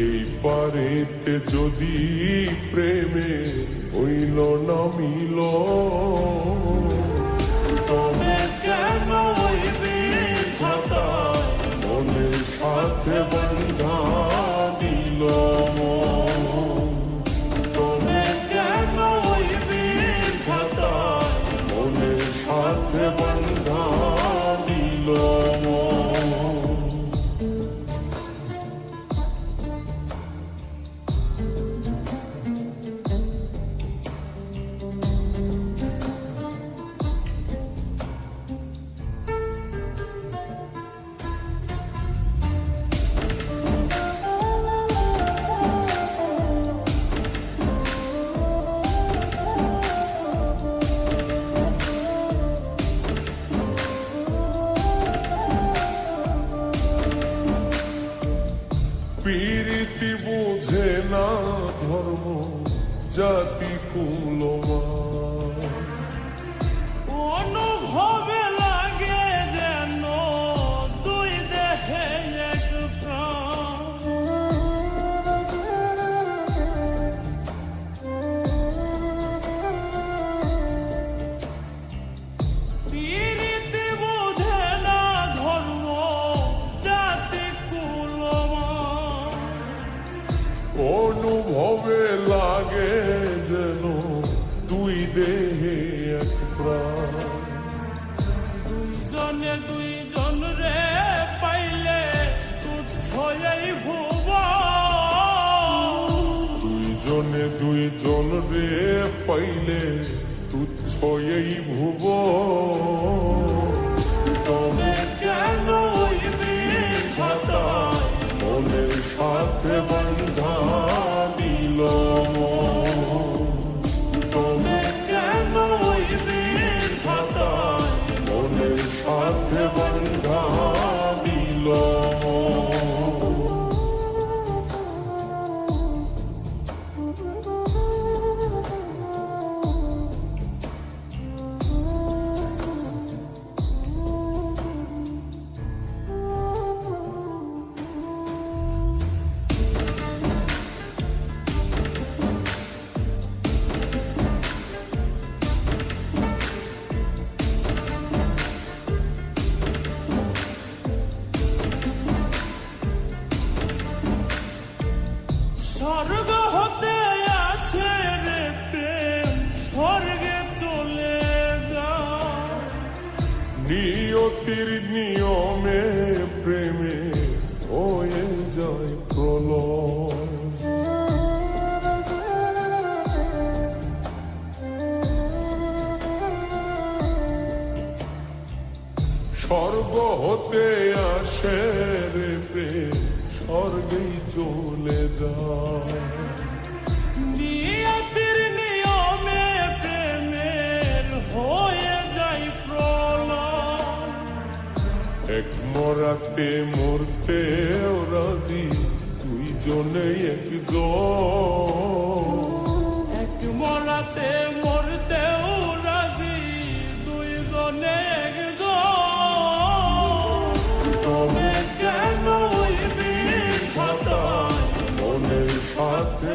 এই পারেতে যদি প্রেমে হইল না মিল, তবে কেন মনের সাথে বন্ধা দিল? তবে কেন মনের সাথে বন্ধা দিল? পীরিতি বুঝে না ধর্ম জাতি কুলমান, অনুভবে লাগে যেন দুই দেহে এক প্রাণ। পীরিতি বুঝে না ধর্ম জাতি কুলমান, অনুভবে লাগে যেন দুই দেহে এক প্রাণ। দুইজনে দুইজন রে পাইলে তুচ্ছ এই ভুব। দুইজনে দুইজন রে পাইলে তুচ্ছ এই ভুব। তবে কেন মনের সাথে বন্ধা দিল? তবে কেন মনের সাথে বন্ধা দিল? স্বর্গ হতে আসে রে প্রেম, স্বর্গে চলে যায়। নিয়তির নিয়মে প্রেমে হয়ে যায় প্রলয়। স্বর্গ হতে আসে রে প্রেম, স্বর্গেই চলে যায়। নিয়তির নিয়মে প্রেমের হয়ে যায় প্রলয়। এক মরাতে মরতে রাজি দুইজনে একজন। এক মরাতে মরতেও রাজি দুইজনে একজন। তবে কেন মনের সাথে